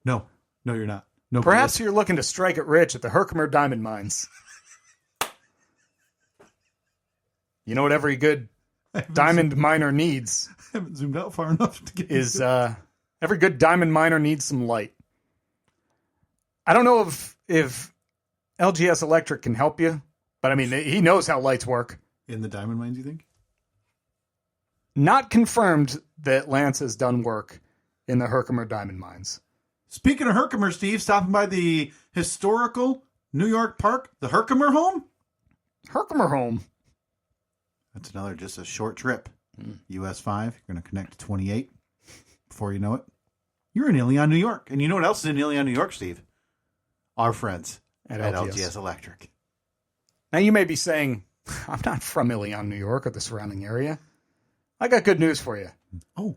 No, you're not. No. Perhaps you're looking to strike it rich at the Herkimer Diamond Mines. You know what every good diamond miner needs? I haven't zoomed out far enough to get is every good diamond miner needs some light. I don't know if LGS Electric can help you, but I mean, he knows how lights work. In the diamond mines, you think? Not confirmed that Lance has done work in the Herkimer Diamond Mines. Speaking of Herkimer, Steve, stopping by the historical New York Park, the Herkimer home? Herkimer home. That's another just a short trip. US 5, you're going to connect to 28. Before you know it, you're in Ilion, New York. And you know what else is in Ilion, New York, Steve? Our friends at LGS Electric. Now you may be saying, I'm not from Ilion, New York or the surrounding area. I got good news for you. Oh.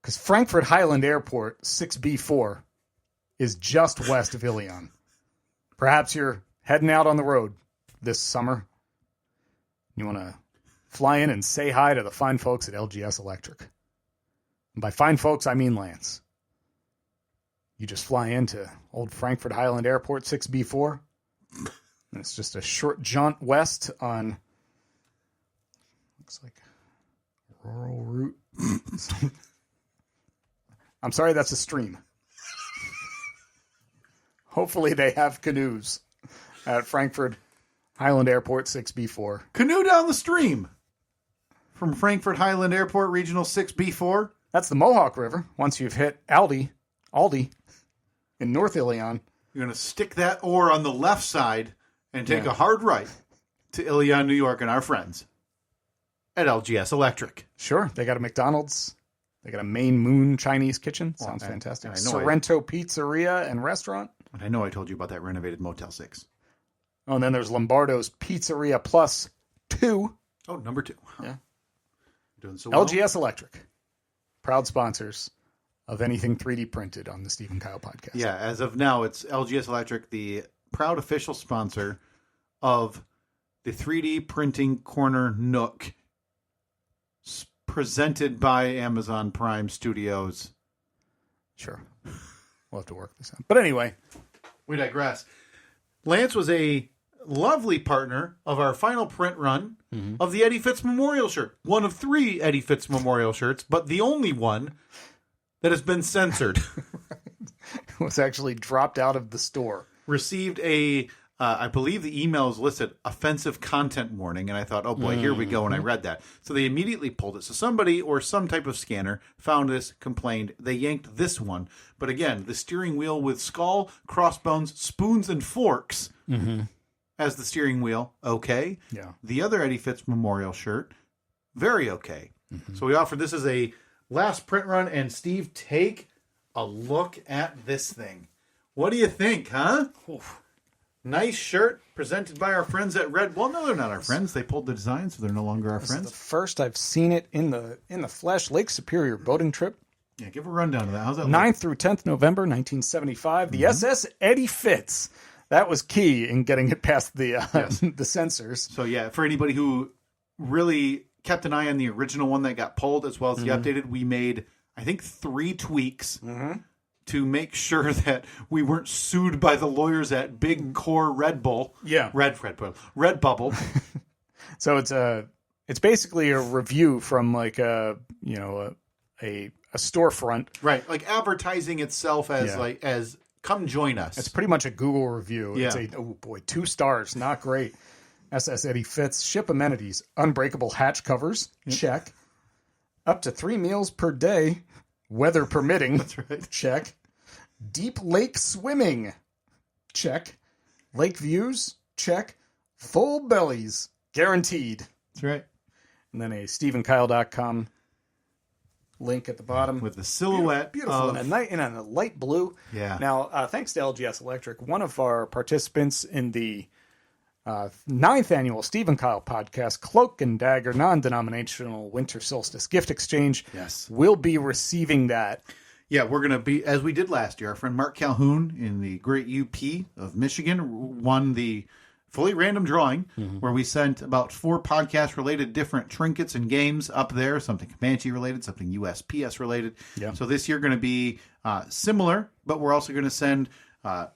Because Frankfurt Highland Airport 6B4 is just west of Ilion. Perhaps you're heading out on the road this summer. You want to fly in and say hi to the fine folks at LGS Electric. And by fine folks, I mean Lance. You just fly into old Frankfurt Highland Airport 6B4. And it's just a short jaunt west on, looks like rural route. I'm sorry, that's a stream. Hopefully they have canoes at Frankfurt Highland Airport 6B4. Canoe down the stream from Frankfurt Highland Airport Regional 6B4. That's the Mohawk River. Once you've hit Aldi in North Ilion. You're going to stick that oar on the left side and take a hard right to Ilion, New York, and our friends at LGS Electric. Sure. They got a McDonald's. They got a Main Moon Chinese kitchen. Sounds fantastic. Sorrento Pizzeria and Restaurant. And I know I told you about that renovated Motel 6. Oh, and then there's Lombardo's Pizzeria Plus 2. Oh, number 2. Yeah. Doing so well. LGS Electric. Proud sponsors of anything 3D printed on the Steve and Kyle podcast. Yeah, as of now, it's LGS Electric, the proud official sponsor of the 3D printing corner Nook, presented by Amazon Prime Studios. Sure. We'll have to work this out. But anyway. We digress. Lance was a lovely partner of our final print run of the Eddie Fitz Memorial shirt. One of 3 Eddie Fitz Memorial shirts, but the only one that has been censored. It was actually dropped out of the store. Received a, I believe the email is listed, offensive content warning. And I thought, oh boy, here we go. And I read that. So they immediately pulled it. So somebody or some type of scanner found this, complained. They yanked this one. But again, the steering wheel with skull, crossbones, spoons, and forks as the steering wheel. Okay. Yeah. The other Eddie Fitz Memorial shirt, very okay. So we offered this as a last print run. And Steve, take a look at this thing. What do you think, huh? Oof. Nice shirt presented by our friends at Red. Well, no, they're not our friends. They pulled the design, so they're no longer our This friends. is the first I've seen it in the flesh. Lake Superior boating trip. Yeah, give a rundown of that. How's that 9th through 10th November, 1975. The SS Eddie Fitz. That was key in getting it past the the censors. So, yeah, for anybody who really kept an eye on the original one that got pulled as well as the updated, we made, I think, 3 tweaks to make sure that we weren't sued by the lawyers at Big Core Red Bull. Yeah. Red Bubble. So it's basically a review from like a storefront. Right. Like advertising itself as as come join us. It's pretty much a Google review. Yeah. It's 2 stars, not great. SS Eddie Fitz, ship amenities, unbreakable hatch covers, check. Up to 3 meals per day, weather permitting. That's right. Check. Deep lake swimming. Check. Lake views. Check. Full bellies. Guaranteed. That's right. And then a SteveandKyle.com link at the bottom. With the silhouette. Beautiful. Of... in a light blue. Yeah. Now, thanks to LGS Electric, one of our participants in the 9th annual Steve and Kyle podcast, Cloak and Dagger non-denominational winter solstice gift exchange, will be receiving that. Yeah, we're going to be, as we did last year, our friend Mark Calhoun in the great UP of Michigan won the fully random drawing where we sent about 4 podcast-related different trinkets and games up there, something Comanche-related, something USPS related. Yeah. So this year going to be similar, but we're also going to send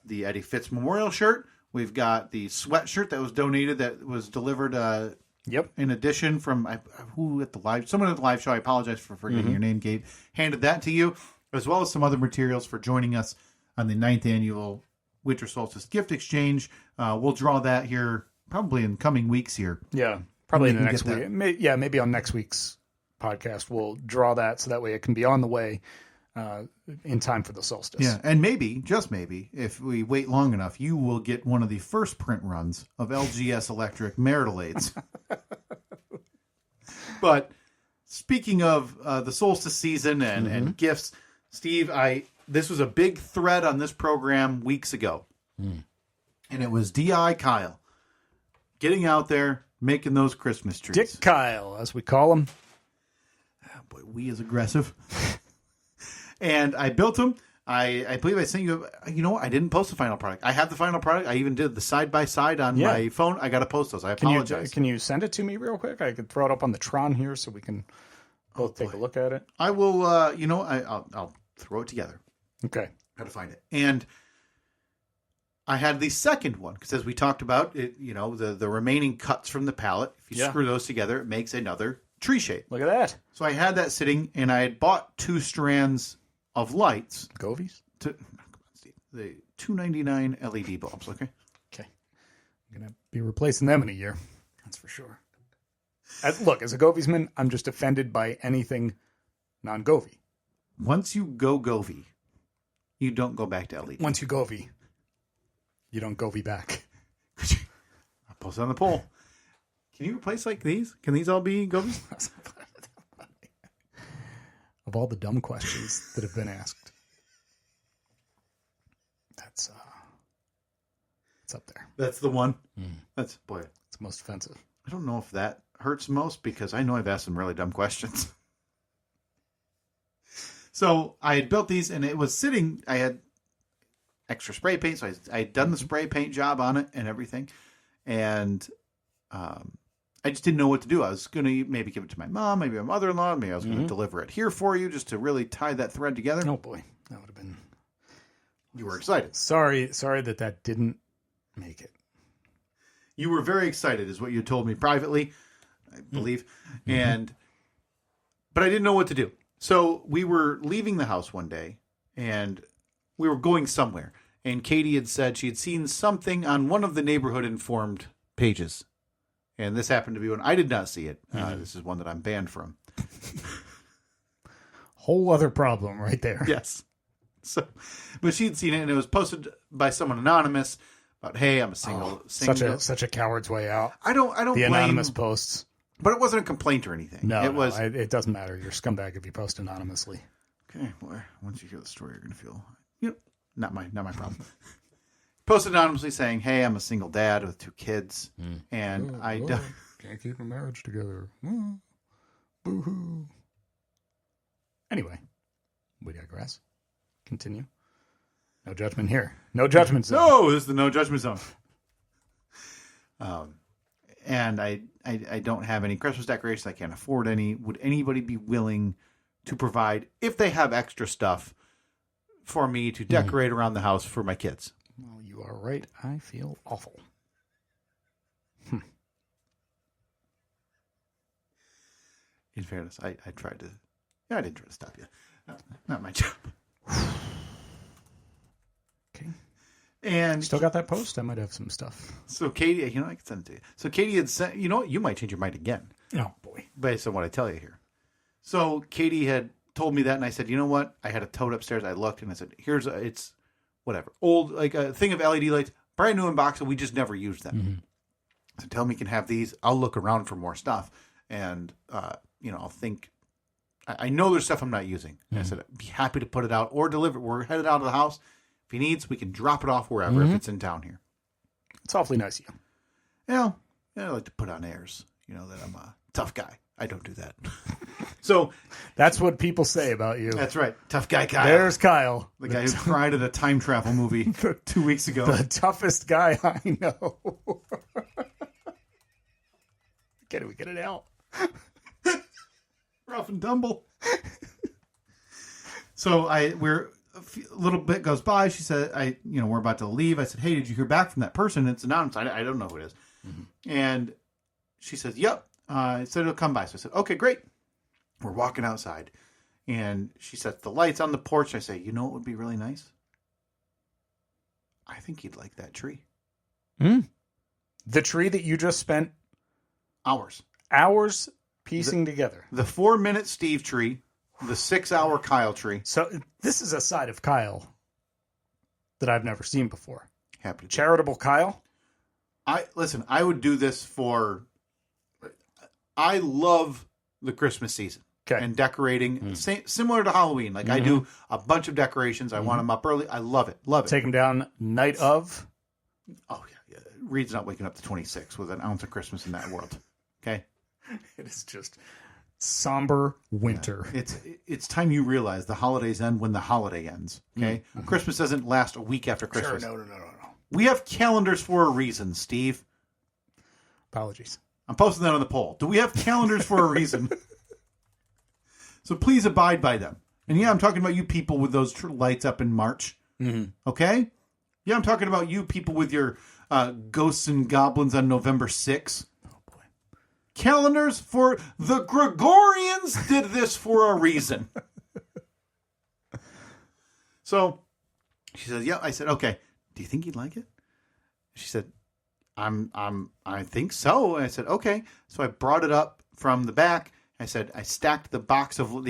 the Eddie Fitz Memorial shirt. We've got the sweatshirt that was donated, that was delivered in addition from someone at the live show. I apologize for forgetting your name, Gabe. Handed that to you, as well as some other materials for joining us on the 9th annual Winter Solstice Gift Exchange. We'll draw that here probably in coming weeks here. Yeah, probably in the next week. Maybe on next week's podcast we'll draw that so that way it can be on the way in time for the solstice. Yeah, and maybe, just maybe, if we wait long enough, you will get one of the first print runs of LGS Electric Marital Aids. But speaking of the solstice season and gifts, Steve, this was a big thread on this program weeks ago. And it was D.I. Kyle getting out there, making those Christmas trees. Dick Kyle, as we call him. Oh, boy, we is aggressive. And I built them. I believe I sent you. You know what? I didn't post the final product. I have the final product. I even did the side-by-side on my phone. I got to post those. I apologize. Can you send it to me real quick? I could throw it up on the Tron here so we can both take a look at it. I will, I'll throw it together. Okay. Got to find it. And I had the second one, because as we talked about, it, the remaining cuts from the pallet, if you screw those together, it makes another tree shape. Look at that. So I had that sitting, and I had bought 2 strands of lights. Govies? The $2.99 LED bulbs, okay? Okay. I'm going to be replacing them in a year. That's for sure. Look, as a Goviesman, I'm just offended by anything non-Govie. Once you go Govie, you don't go back to LED. Once you Govie, you don't Govie back. I'll post it on the poll. Can you replace like these? Can these all be Govies? Of all the dumb questions that have been asked, that's That's up there. That's the one. That's boy. It's most offensive. I don't know if that hurts most because I know I've asked some really dumb questions. So I had built these and it was sitting. I had extra spray paint, so I had done the spray paint job on it and everything, and I just didn't know what to do. I was going to maybe give it to my mom, maybe my mother-in-law, maybe I was going to deliver it here for you just to really tie that thread together. Oh boy, that would have been. You were excited. Sorry that didn't make it. You were very excited, is what you told me privately, I believe, but I didn't know what to do. So we were leaving the house one day, and we were going somewhere. And Katie had said she had seen something on one of the neighborhood informed pages. And this happened to be one. I did not see it. This is one that I'm banned from. Whole other problem right there. Yes. So, but she'd seen it, and it was posted by someone anonymous about, hey, I'm a single. Such a coward's way out. I don't the blame anonymous posts. But it wasn't a complaint or anything. No, it doesn't matter. You're a scumbag if you post anonymously. Okay, well, once you hear the story, you're going to feel, not my problem. Posted anonymously saying, hey, I'm a single dad with 2 kids, and can't keep a marriage together. Boo-hoo. Anyway, we digress. Continue. No judgment here. No judgment zone. No, this is the no judgment zone. And I don't have any Christmas decorations. I can't afford any. Would anybody be willing to provide, if they have extra stuff, for me to decorate around the house for my kids? Well, you are right. I feel awful. In fairness, I tried to. I didn't try to stop you. Not my job. Okay. And still got that post? I might have some stuff. So Katie, I can send it to you. So Katie had sent, what? You might change your mind again. Oh, boy. Based on what I tell you here. So Katie had told me that, and I said, you know what? I had a tote upstairs. I looked, and I said, it's whatever. Old, like a thing of LED lights, brand new in box, and we just never used them. So tell me you can have these. I'll look around for more stuff. And, I'll think, I know there's stuff I'm not using. And I said, I'd be happy to put it out or deliver it. We're headed out of the house. If he needs, we can drop it off wherever if it's in town here. It's awfully nice of you. I like to put on airs, that I'm a tough guy. I don't do that. So that's what people say about you. That's right. Tough guy Kyle. There's Kyle. The guy who cried at a time travel movie 2 weeks ago. The toughest guy I know. Can we get it out? Rough and tumble. So we're a little bit goes by. She said, we're about to leave. I said, hey, did you hear back from that person? It's anonymous. I don't know who it is. And she says, yep. I said it'll come by. So I said, okay, great. We're walking outside. And she sets the lights on the porch. I say, you know what would be really nice? I think you'd like that tree. The tree that you just spent hours piecing together. The 4-minute Steve tree, the 6-hour Kyle tree. So this is a side of Kyle that I've never seen before. Happy to Charitable Kyle? I would do this for... I love the Christmas season. Okay. And decorating, similar to Halloween. Like I do a bunch of decorations. I want them up early. I love it. Love it. Take them down night of? Oh, yeah. Reed's not waking up to 26 with an ounce of Christmas in that world. Okay? It is just somber winter. Yeah. It's time you realize the holidays end when the holiday ends. Okay? Christmas doesn't last a week after Christmas. Sure, no. We have calendars for a reason, Steve. Apologies. I'm posting that on the poll. Do we have calendars for a reason? So please abide by them. And yeah, I'm talking about you people with those lights up in March. Okay? Yeah, I'm talking about you people with your ghosts and goblins on November 6th. Oh, boy. Calendars for the Gregorians did this for a reason. So she said, yeah. I said, okay. Do you think you'd like it? She said, I think so. And I said, okay. So I brought it up from the back. I said, I stacked the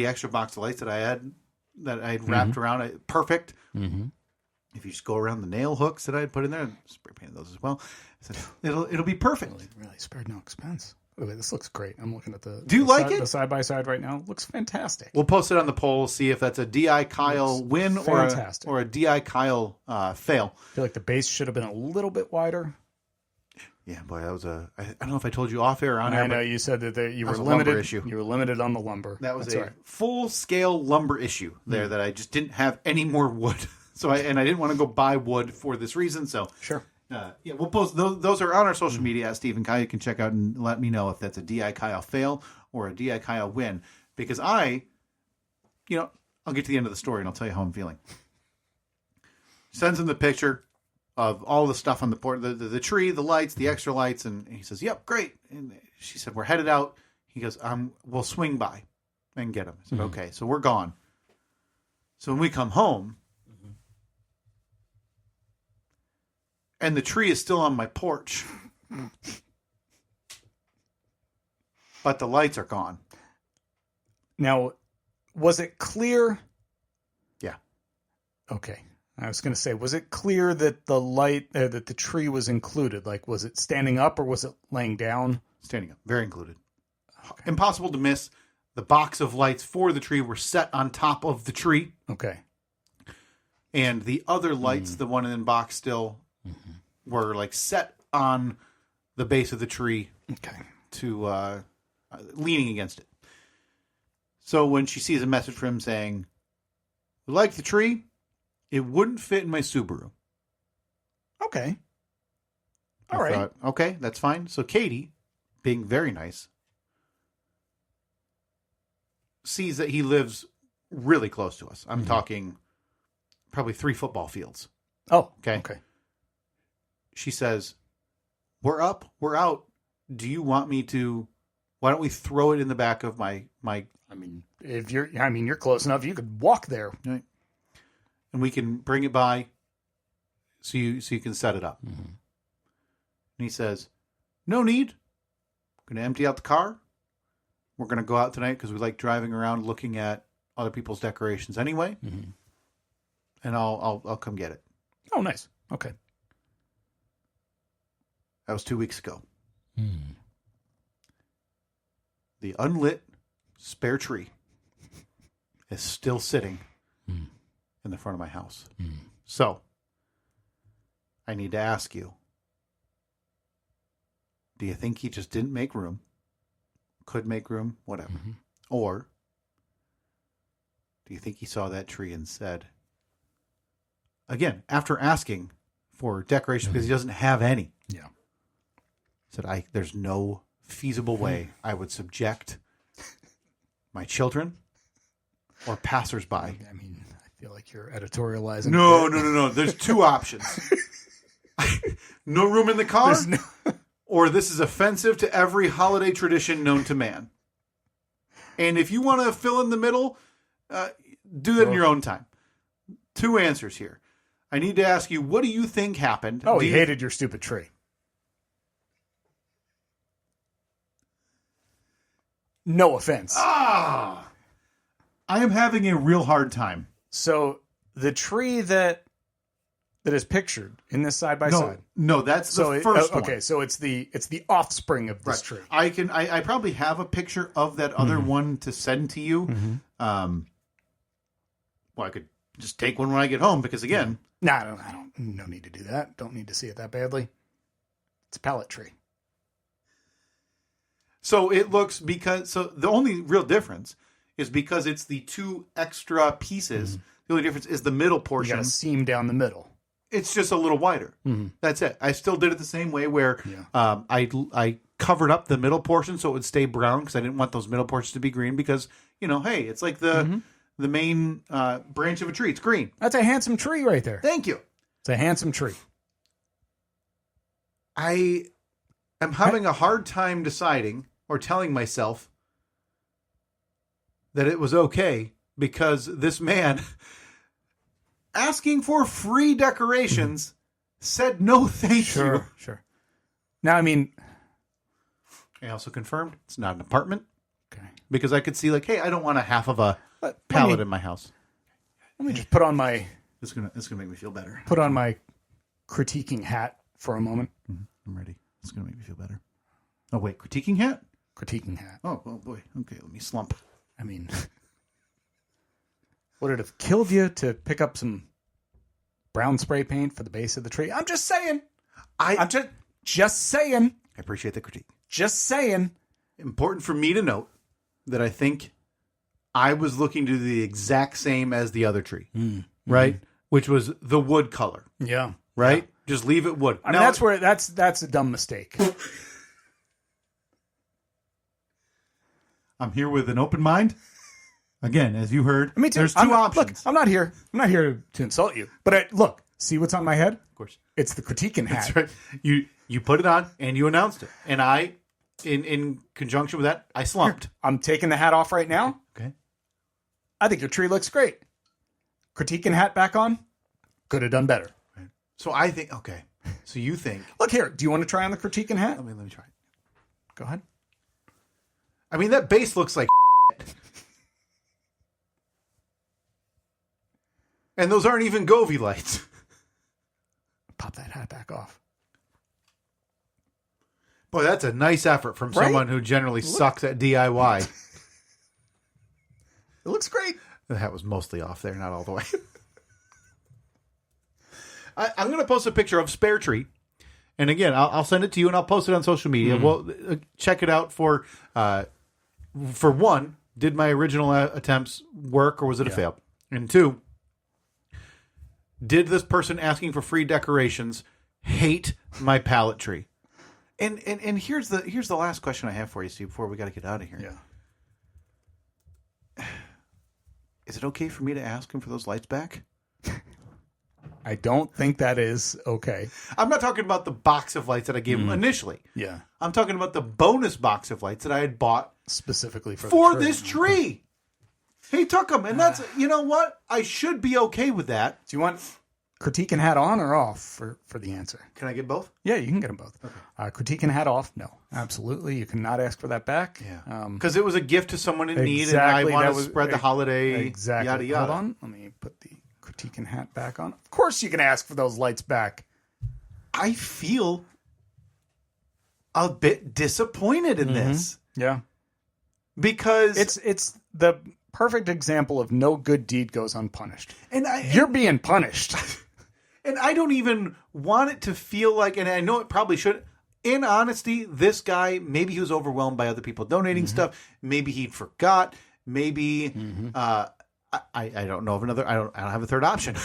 extra box of lights that I had wrapped around it. Perfect. If you just go around the nail hooks that I had put in there, spray painted those as well. I said, it'll be perfect. Really spared no expense. Wait, this looks great. I'm looking at the. Do you like it? The side by side right now. It looks fantastic. We'll post it on the poll. See if that's a Di Kyle win or a Di Kyle fail. I feel like the base should have been a little bit wider. Yeah, boy, that was a. I don't know if I told you off air or on air. I know you said that you were a limited. lumber issue. You were limited on the lumber. That was That's a all right. full scale lumber issue there that I just didn't have any more wood. So I didn't want to go buy wood for this reason. So Sure. Yeah, we'll post those are on our social media at Steve and Kyle. You can check out and let me know if that's a Di Kyle fail or a Di Kyle win. Because I'll get to the end of the story and I'll tell you how I'm feeling. Sends him the picture of all the stuff on the port, the tree, the lights, the extra lights, and he says, "Yep, great." And she said, "We're headed out." He goes, "We'll swing by and get him." I said, "Okay." So we're gone. So when we come home. And the tree is still on my porch. But the lights are gone. Now, was it clear? Yeah. Okay. I was going to say, was it clear that that the tree was included? Like, was it standing up or was it laying down? Standing up. Very included. Okay. Impossible to miss. The box of lights for the tree were set on top of the tree. Okay. And the other lights, the one in the box still... were like set on the base of the tree to leaning against it. So when she sees a message from him saying, "We like the tree, it wouldn't fit in my Subaru." Okay. I thought, okay, that's fine. So Katie, being very nice, sees that he lives really close to us. I'm talking probably 3 football fields. Oh, okay. She says, "We're up, we're out. Do you want me to, why don't we throw it in the back of my I mean, you're close enough. You could walk there. Right. And we can bring it by so you can set it up." And he says, "No need. I'm going to empty out the car. We're going to go out tonight because we like driving around looking at other people's decorations anyway. And I'll come get it." Oh, nice. Okay. That was 2 weeks ago. The unlit spare tree is still sitting in the front of my house. So, I need to ask you, do you think he just didn't make room? Could make room? Whatever. Or, do you think he saw that tree and said, again, after asking for decoration because he doesn't have any. Yeah. Said, there's no feasible way I would subject my children or passersby. I mean, I feel like you're editorializing. No. There's 2 options. No room in the car, or this is offensive to every holiday tradition known to man. And if you want to fill in the middle, do that in your own time. 2 answers here. I need to ask you, what do you think happened? Oh, he hated your stupid tree. No offense. I am having a real hard time. So the tree that is pictured in this side by side. No, that's the first one. Okay, so it's the offspring of this tree. I probably have a picture of that other one to send to you. Well, I could just take one when I get home because again, I don't. No need to do that. Don't need to see it that badly. It's a pallet tree. So it looks the only real difference is because it's the 2 extra pieces. The only difference is the middle portion. You got a seam down the middle. It's just a little wider. That's it. I still did it the same way where I covered up the middle portion so it would stay brown because I didn't want those middle portions to be green because, hey, it's like the main branch of a tree. It's green. That's a handsome tree right there. Thank you. It's a handsome tree. I am having a hard time deciding or telling myself that it was okay because this man asking for free decorations said no thank you. Sure. Now, I mean, I also confirmed it's not an apartment. Okay. Because I could see hey, I don't want a half of a pallet in my house. Let me just put on my... It's gonna make me feel better. Put on my critiquing hat for a moment. I'm ready. It's gonna make me feel better. Oh, wait. Critiquing hat? Critiquing hat. Oh boy. Okay, let me slump. I mean, would it have killed you to pick up some brown spray paint for the base of the tree? I'm just saying. I'm just saying. I appreciate the critique. Just saying. Important for me to note that I think I was looking to do the exact same as the other tree, right? Which was the wood color. Yeah. Right? Yeah. Just leave it wood. I mean, that's where that's a dumb mistake. I'm here with an open mind. Again, as you heard, there's two options. Look, I'm not here to insult you, but see what's on my head? Of course. It's the critiquing hat. That's right. You put it on and you announced it. And I, in conjunction with that, I slumped. I'm taking the hat off right now. Okay. I think your tree looks great. Critiquing hat back on. Could have done better. Right. So I think, okay. So you think. Look here. Do you want to try on the critiquing hat? Let me try it. Go ahead. I mean, that base looks like and those aren't even Govee lights. Pop that hat back off. Boy, that's a nice effort from someone who generally sucks at DIY. It looks great. The hat was mostly off there, not all the way. I'm going to post a picture of Spare Tree. And again, I'll send it to you and I'll post it on social media. Well, check it out for one, did my original attempts work or was it a fail? And two, did this person asking for free decorations hate my pallet tree? And here's the last question I have for you, Steve, before we got to get out of here. Yeah. Is it okay for me to ask him for those lights back? I don't think that is okay. I'm not talking about the box of lights that I gave him initially. Yeah. I'm talking about the bonus box of lights that I had bought specifically for this tree. He took them, and that's, you know what? I should be okay with that. Do you want critiquing hat on or off for the answer? Can I get both? Yeah, you can get them both. Okay. Critiquing hat off? No, absolutely. You cannot ask for that back. Yeah. Because it was a gift to someone in need, and I want to spread the holiday. Exactly. Yada yada. Hold on. Let me put the critiquing hat back on. Of course, you can ask for those lights back. I feel a bit disappointed in this. Yeah. Because it's the perfect example of no good deed goes unpunished. And you're being punished. And I don't even want it to feel like, and I know it probably should. In honesty, this guy, maybe he was overwhelmed by other people donating stuff. Maybe he forgot. Maybe I don't know of another. I don't have a third option.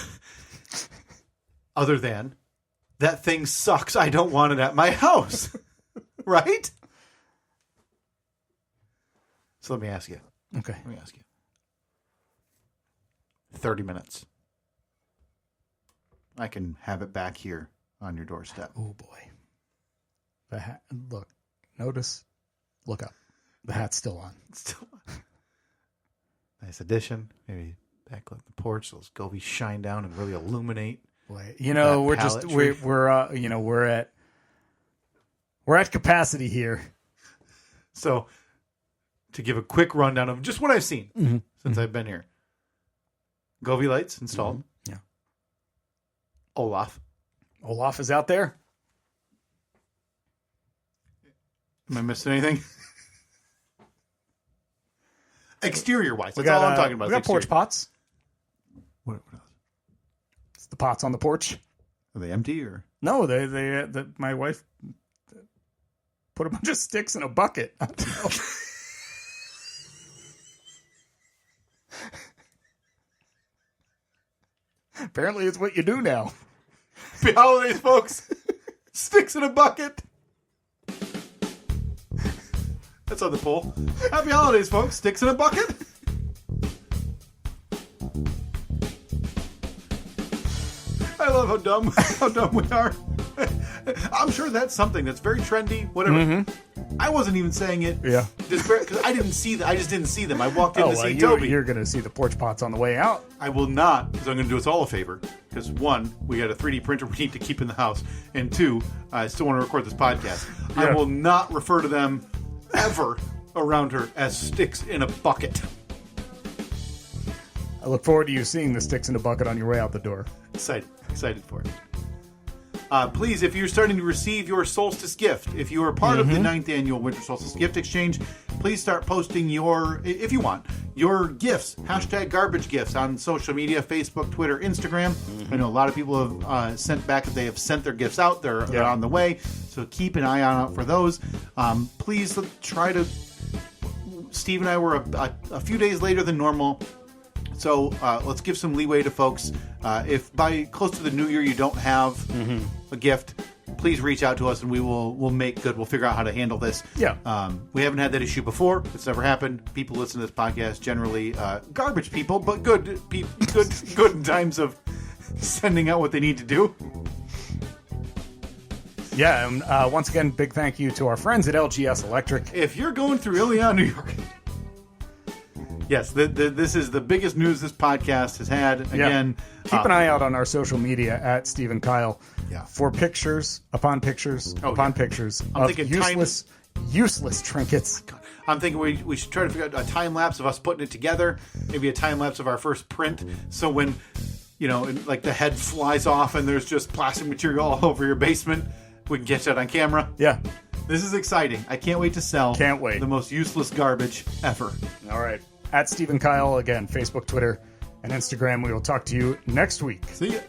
Other than that thing sucks. I don't want it at my house. Right? So let me ask you. Okay. Let me ask you. 30 minutes. I can have it back here on your doorstep. Oh, boy. The hat. Look. Notice. Look up. The hat's still on. It's still on. Nice addition. Maybe back on the porch. Those Govies shine down and really illuminate. Boy, we're at capacity here. So, to give a quick rundown of just what I've seen since I've been here. Govee lights installed. Yeah. Olaf is out there. Am I missing anything? Exterior wise. That's all I'm talking about. We got porch pots. What else? It's the pots on the porch. Are they empty or? No, my wife put a bunch of sticks in a bucket. I don't know. Apparently, it's what you do now. Happy holidays, folks. Sticks in a bucket. That's on the poll. Happy holidays, folks. Sticks in a bucket. I love how dumb we are. I'm sure that's something that's very trendy, whatever. I wasn't even saying it. Yeah. Because I didn't see them. I just didn't see them. I walked in to see Toby. You're going to see the porch pots on the way out. I will not, because I'm going to do us all a favor. Because one, we got a 3D printer we need to keep in the house. And two, I still want to record this podcast. Yeah. I will not refer to them ever around her as sticks in a bucket. I look forward to you seeing the sticks in a bucket on your way out the door. Excited for it. Please, if you're starting to receive your solstice gift, if you are part of the 9th annual Winter Solstice Gift Exchange, please start posting your, if you want, your gifts, hashtag garbage gifts on social media, Facebook, Twitter, Instagram. I know a lot of people have sent back that they have sent their gifts out. They're on the way, so keep an eye out for those. Please try to... Steve and I were a few days later than normal. So let's give some leeway to folks. If by close to the new year you don't have a gift, please reach out to us and we'll make good. We'll figure out how to handle this. Yeah. We haven't had that issue before. It's never happened. People listen to this podcast generally garbage people, but good in times of sending out what they need to do. Yeah, and once again, big thank you to our friends at LGS Electric. If you're going through Ilion, New York... Yes, this is the biggest news this podcast has had. Again, keep an eye out on our social media at Steve and Kyle for pictures upon pictures upon pictures of useless trinkets. I'm thinking we should try to figure out a time lapse of us putting it together. Maybe a time lapse of our first print. So when like the head flies off and there's just plastic material all over your basement, we can get that on camera. Yeah. This is exciting. I can't wait to sell. Can't wait. The most useless garbage ever. All right. At Steve and Kyle, again, Facebook, Twitter, and Instagram. We will talk to you next week. See ya.